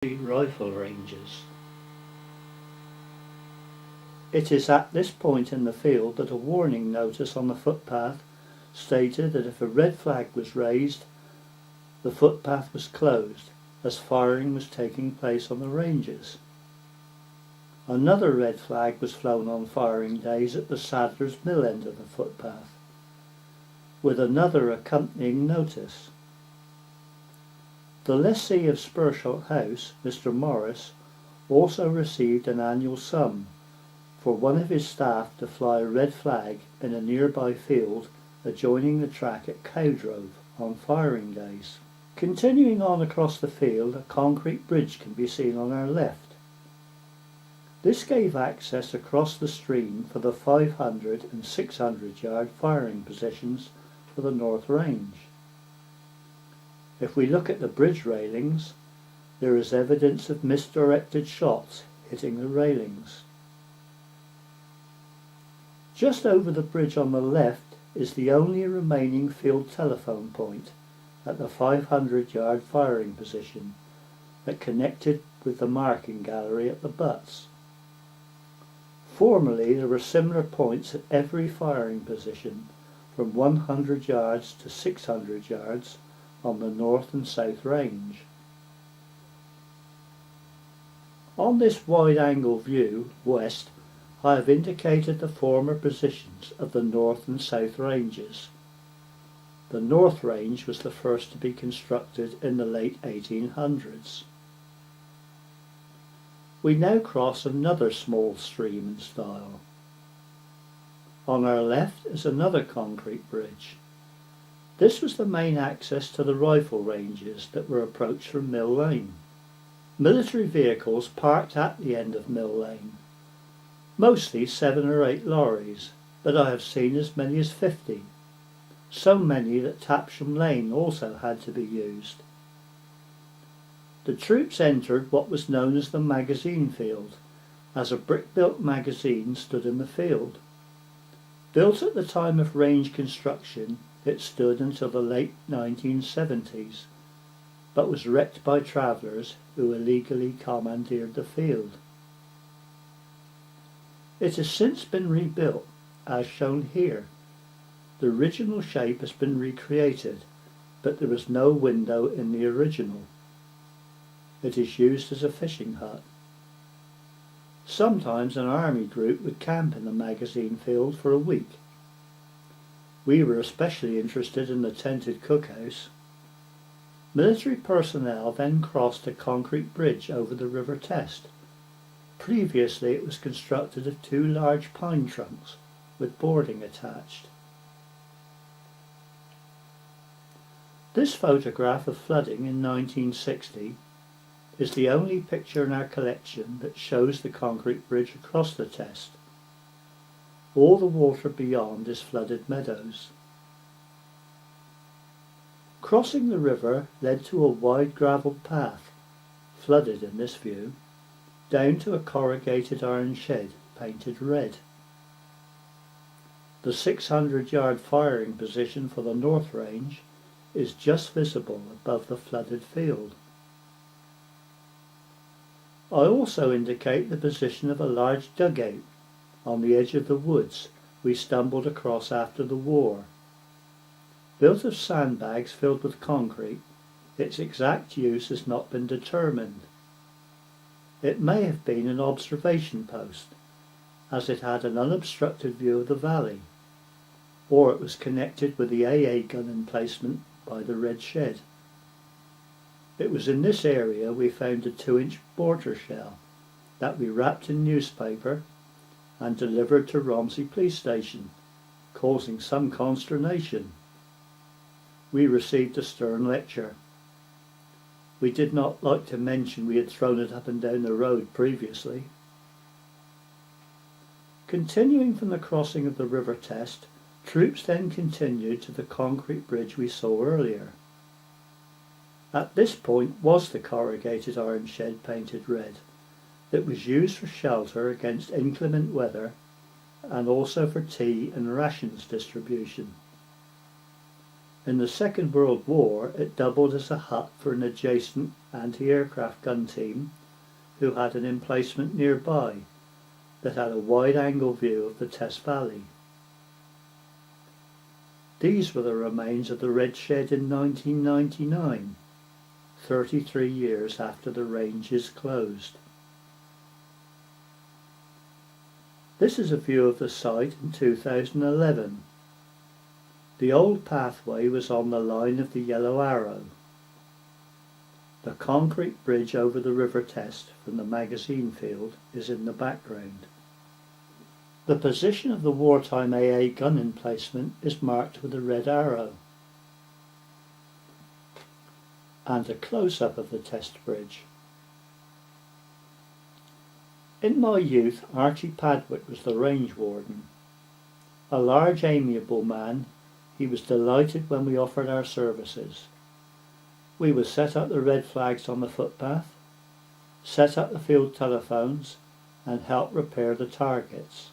rifle ranges. It is at this point in the field that a warning notice on the footpath stated that if a red flag was raised, the footpath was closed as firing was taking place on the ranges. Another red flag was flown on firing days at the Saddler's Mill end of the footpath, with another accompanying notice. The lessee of Spurshot House, Mr. Morris, also received an annual sum for one of his staff to fly a red flag in a nearby field adjoining the track at Cowdrove on firing days. Continuing on across the field, a concrete bridge can be seen on our left. This gave access across the stream for the 500 and 600 yard firing positions for the North Range. If we look at the bridge railings, there is evidence of misdirected shots hitting the railings. Just over the bridge on the left is the only remaining field telephone point at the 500 yard firing position that connected with the marking gallery at the butts. Formerly there were similar points at every firing position from 100 yards to 600 yards on the North and South Range. On this wide-angle view, west, I have indicated the former positions of the North and South Ranges. The North Range was the first to be constructed in the late 1800s. We now cross another small stream in style. On our left is another concrete bridge. This was the main access to the rifle ranges that were approached from Mill Lane. Military vehicles parked at the end of Mill Lane, mostly 7 or 8 lorries, but I have seen as many as 50, so many that Tapsham Lane also had to be used. The troops entered what was known as the magazine field, as a brick-built magazine stood in the field. Built at the time of range construction, it stood until the late 1970s, but was wrecked by travellers who illegally commandeered the field. It has since been rebuilt, as shown here. The original shape has been recreated, but there was no window in the original. It is used as a fishing hut. Sometimes an army group would camp in the magazine field for a week. We were especially interested in the tented cookhouse. Military personnel then crossed a concrete bridge over the River Test. Previously it was constructed of 2 large pine trunks with boarding attached. This photograph of flooding in 1960 is the only picture in our collection that shows the concrete bridge across the Test. All the water beyond is flooded meadows. Crossing the river led to a wide gravelled path, flooded in this view, down to a corrugated iron shed painted red. The 600 yard firing position for the North Range is just visible above the flooded field. I also indicate the position of a large dugout on the edge of the woods we stumbled across after the war. Built of sandbags filled with concrete, its exact use has not been determined. It may have been an observation post, as it had an unobstructed view of the valley, or it was connected with the AA gun emplacement by the red shed. It was in this area we found a 2-inch mortar shell that we wrapped in newspaper and delivered to Romsey police station, causing some consternation. We received a stern lecture. We did not like to mention we had thrown it up and down the road previously. Continuing from the crossing of the River Test, troops then continued to the concrete bridge we saw earlier. At this point was the corrugated iron shed painted red. It was used for shelter against inclement weather and also for tea and rations distribution. In the Second World War, it doubled as a hut for an adjacent anti-aircraft gun team who had an emplacement nearby that had a wide-angle view of the Test Valley. These were the remains of the Red Shed in 1999, 33 years after the ranges closed. This is a view of the site in 2011. The old pathway was on the line of the Yellow Arrow. The concrete bridge over the River Test from the magazine field is in the background. The position of the wartime AA gun emplacement is marked with a red arrow. And a close-up of the Test Bridge. In my youth, Archie Padwick was the range warden. A large, amiable man, he was delighted when we offered our services. We would set up the red flags on the footpath, set up the field telephones, and help repair the targets.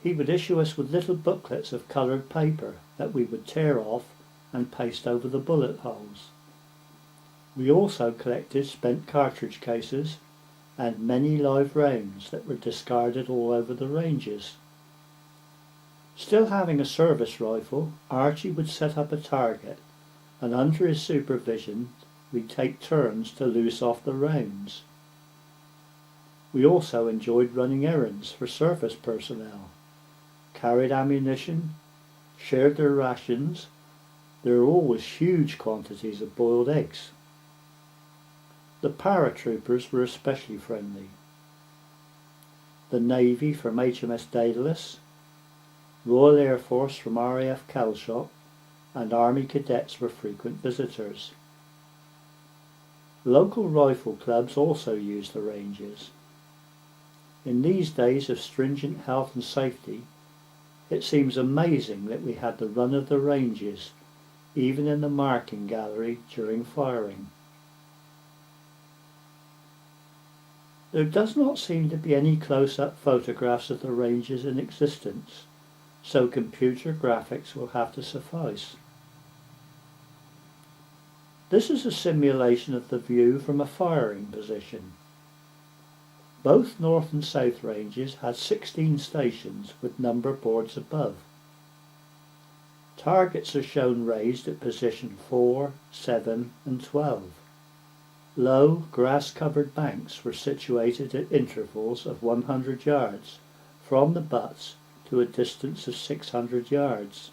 He would issue us with little booklets of coloured paper that we would tear off and paste over the bullet holes. We also collected spent cartridge cases and many live rounds that were discarded all over the ranges. Still having a service rifle, Archie would set up a target, and under his supervision we'd take turns to loose off the rounds. We also enjoyed running errands for service personnel, carried ammunition, shared their rations. There were always huge quantities of boiled eggs. The paratroopers were especially friendly. The Navy from HMS Daedalus, Royal Air Force from RAF Calshot, and Army cadets were frequent visitors. Local rifle clubs also used the ranges. In these days of stringent health and safety, it seems amazing that we had the run of the ranges, even in the marking gallery during firing. There does not seem to be any close-up photographs of the ranges in existence, so computer graphics will have to suffice. This is a simulation of the view from a firing position. Both North and South ranges had 16 stations with number boards above. Targets are shown raised at position 4, 7 and 12. Low, grass-covered banks were situated at intervals of 100 yards from the butts to a distance of 600 yards.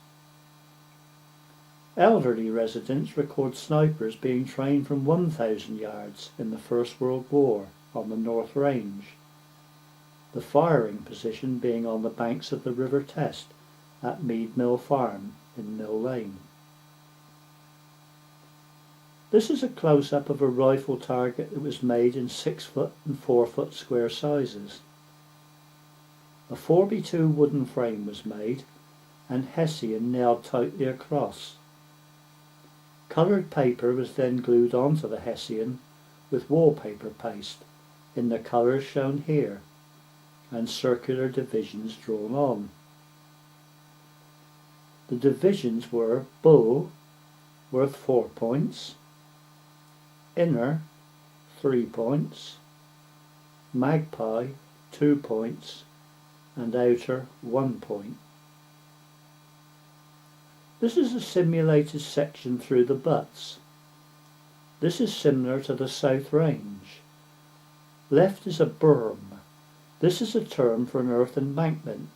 Elderly residents record snipers being trained from 1,000 yards in the First World War on the North Range, the firing position being on the banks of the River Test at Mead Mill Farm in Mill Lane. This is a close-up of a rifle target that was made in 6-foot and 4-foot square sizes. A 4x2 wooden frame was made and hessian nailed tightly across. Coloured paper was then glued onto the hessian with wallpaper paste in the colours shown here and circular divisions drawn on. The divisions were Bull, worth 4 points, Inner, 3 points, Magpie, 2 points, and Outer, 1 point. This is a simulated section through the butts. This is similar to the South Range. Left is a berm. This is a term for an earth embankment,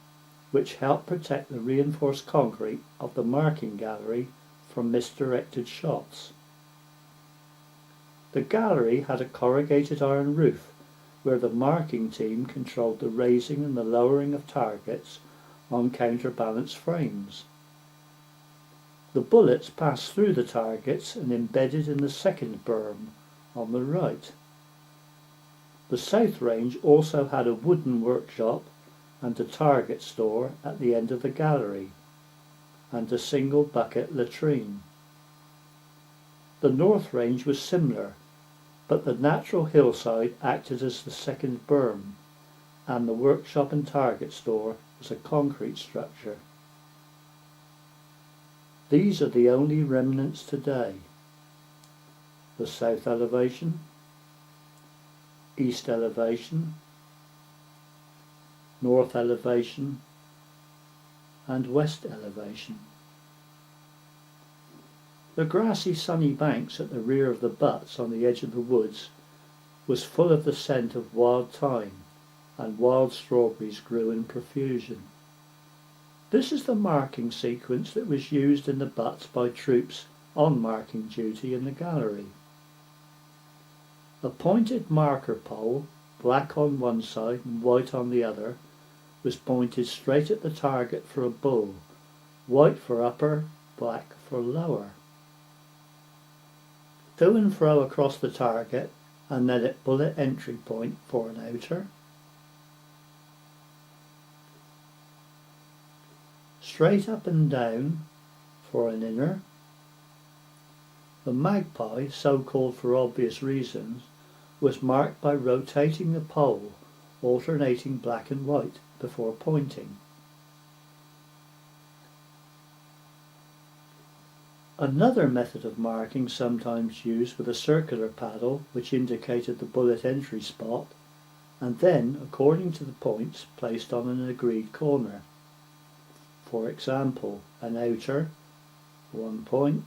which helped protect the reinforced concrete of the marking gallery from misdirected shots. The gallery had a corrugated iron roof where the marking team controlled the raising and the lowering of targets on counterbalanced frames. The bullets passed through the targets and embedded in the second berm on the right. The South Range also had a wooden workshop and a target store at the end of the gallery, and a single bucket latrine. The North Range was similar, but the natural hillside acted as the second berm, and the workshop and target store was a concrete structure. These are the only remnants today: the south elevation, east elevation, north elevation and west elevation. The grassy sunny banks at the rear of the butts on the edge of the woods was full of the scent of wild thyme, and wild strawberries grew in profusion. This is the marking sequence that was used in the butts by troops on marking duty in the gallery. A pointed marker pole, black on one side and white on the other, was pointed straight at the target for a bull, white for upper, black for lower. To and fro across the target, and then at bullet entry point for an outer. Straight up and down for an inner. The magpie, so called for obvious reasons, was marked by rotating the pole, alternating black and white before pointing. Another method of marking sometimes used with a circular paddle which indicated the bullet entry spot, and then, according to the points, placed on an agreed corner. For example, an outer, 1 point,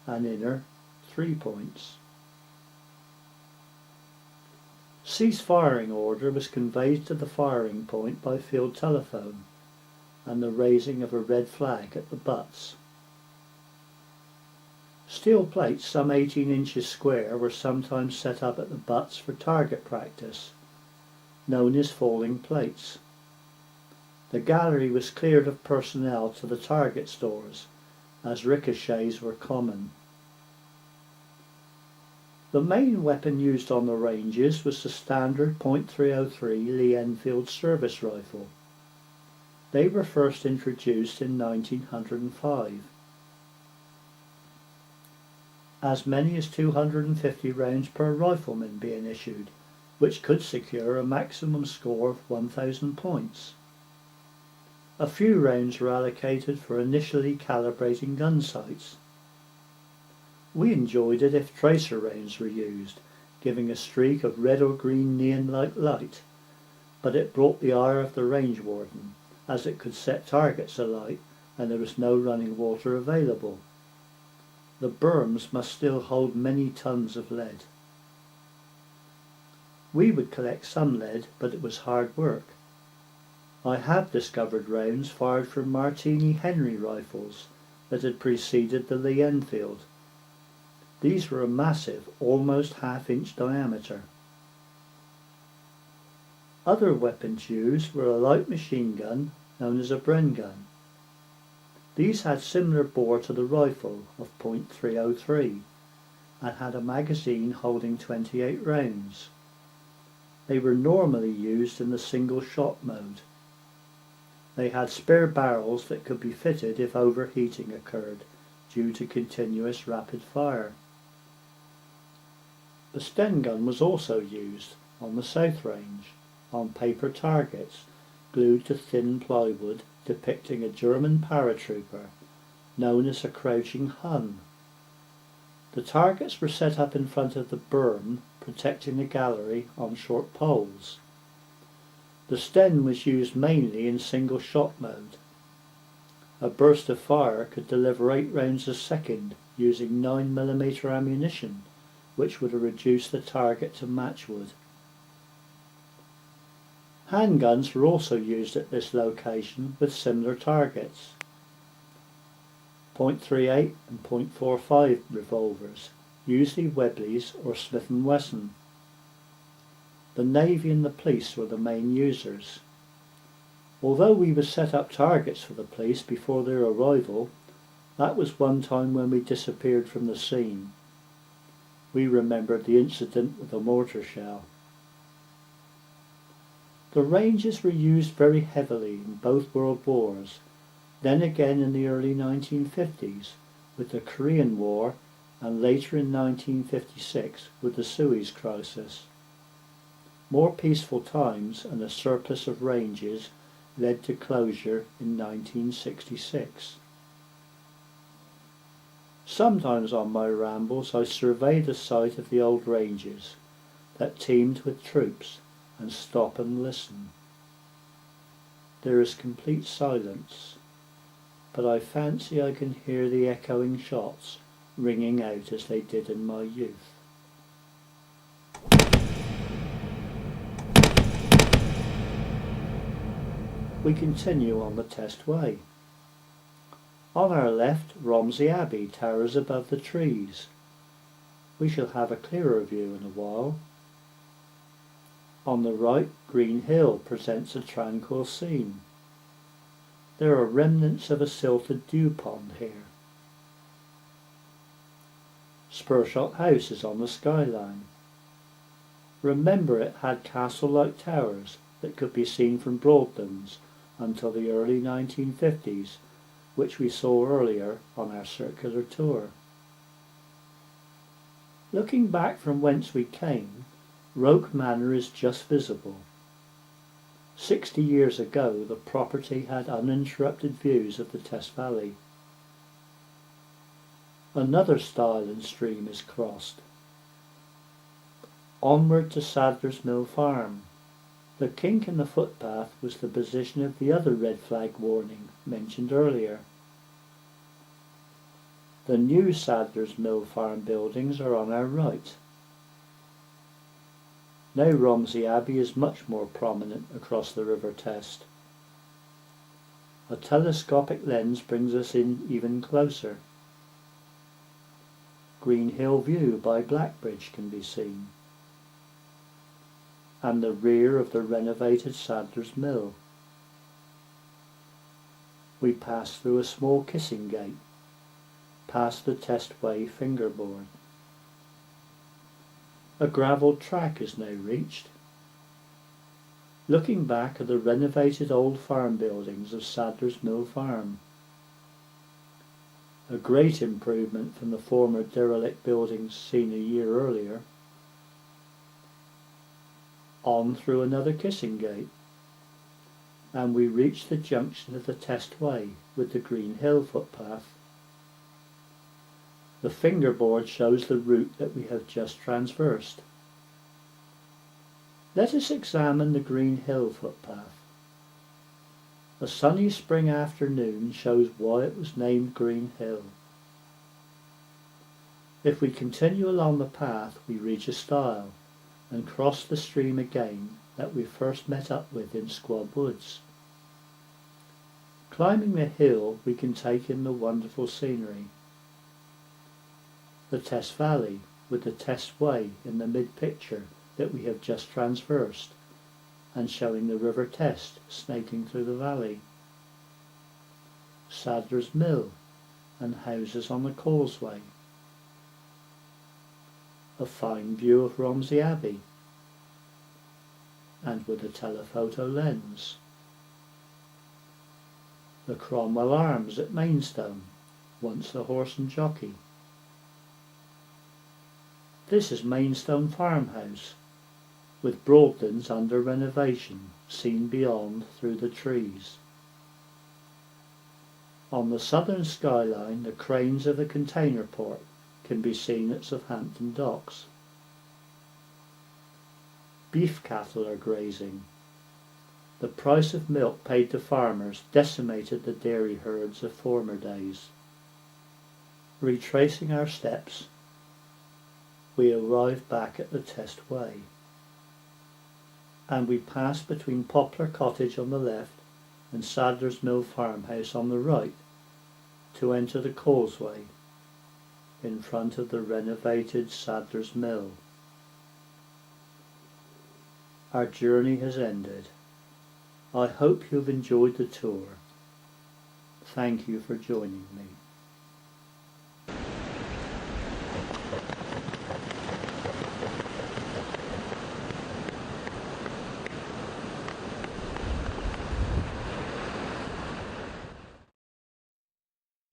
an inner, 3 points. Cease firing order was conveyed to the firing point by field telephone, and the raising of a red flag at the butts. Steel plates some 18 inches square were sometimes set up at the butts for target practice, known as falling plates. The gallery was cleared of personnel to the target stores, as ricochets were common. The main weapon used on the ranges was the standard .303 Lee Enfield service rifle. They were first introduced in 1905. As many as 250 rounds per rifleman being issued, which could secure a maximum score of 1,000 points. A few rounds were allocated for initially calibrating gun sights. We enjoyed it if tracer rounds were used, giving a streak of red or green neon-like light, but it brought the ire of the range warden, as it could set targets alight and there was no running water available. The berms must still hold many tons of lead. We would collect some lead, but it was hard work. I have discovered rounds fired from Martini Henry rifles that had preceded the Lee Enfield. These were a massive, almost half-inch diameter. Other weapons used were a light machine gun known as a Bren gun. These had similar bore to the rifle of .303 and had a magazine holding 28 rounds. They were normally used in the single shot mode. They had spare barrels that could be fitted if overheating occurred due to continuous rapid fire. The Sten gun was also used on the South Range on paper targets glued to thin plywood depicting a German paratrooper known as a crouching Hun. The targets were set up in front of the berm protecting the gallery on short poles. The Sten was used mainly in single shot mode. A burst of fire could deliver 8 rounds a second using 9mm ammunition, which would have reduced the target to matchwood. Handguns were also used at this location with similar targets. .38 and .45 revolvers, usually Webleys or Smith & Wesson. The Navy and the police were the main users. Although we would set up targets for the police before their arrival, that was one time when we disappeared from the scene. We remembered the incident with the mortar shell. The ranges were used very heavily in both World Wars, then again in the early 1950s with the Korean War, and later in 1956 with the Suez Crisis. More peaceful times and a surplus of ranges led to closure in 1966. Sometimes on my rambles I survey the site of the old ranges that teemed with troops and stop and listen. There is complete silence, but I fancy I can hear the echoing shots ringing out as they did in my youth. We continue on the Test Way. On our left, Romsey Abbey towers above the trees. We shall have a clearer view in a while. On the right, Green Hill presents a tranquil scene. There are remnants of a silted dew pond here. Spurshot House is on the skyline. Remember, it had castle-like towers that could be seen from Broadlands until the early 1950s, which we saw earlier on our circular tour. Looking back from whence we came, Roke Manor is just visible. 60 years ago the property had uninterrupted views of the Test Valley. Another stile and stream is crossed. Onward to Sadler's Mill Farm. The kink in the footpath was the position of the other red flag warning mentioned earlier. The new Sadler's Mill Farm buildings are on our right. Now Romsey Abbey is much more prominent across the River Test. A telescopic lens brings us in even closer. Green Hill View by Blackbridge can be seen, and the rear of the renovated Sadler's Mill. We pass through a small kissing gate, past the Test Way fingerboard. A gravelled track is now reached. Looking back at the renovated old farm buildings of Sadler's Mill Farm. A great improvement from the former derelict buildings seen a year earlier. On through another kissing gate, and we reach the junction of the Test Way with the Green Hill footpath. The fingerboard shows the route that we have just traversed. Let us examine the Green Hill footpath. A sunny spring afternoon shows why it was named Green Hill. If we continue along the path, we reach a stile and cross the stream again that we first met up with in Squab Woods. Climbing the hill, we can take in the wonderful scenery. The Test Valley, with the Test Way in the mid-picture that we have just traversed, and showing the River Test snaking through the valley. Sadler's Mill and houses on the causeway. A fine view of Romsey Abbey, and with a telephoto lens. The Cromwell Arms at Maidstone, once a horse and jockey. This is Maidstone Farmhouse, with Broadlands under renovation, seen beyond through the trees. On the southern skyline, the cranes of the container port can be seen at Southampton docks. Beef cattle are grazing. The price of milk paid to farmers decimated the dairy herds of former days. Retracing our steps, we arrive back at the Test Way, and we pass between Poplar Cottage on the left and Sadler's Mill Farmhouse on the right to enter the causeway in front of the renovated Sadler's Mill. Our journey has ended. I hope you've enjoyed the tour. Thank you for joining me.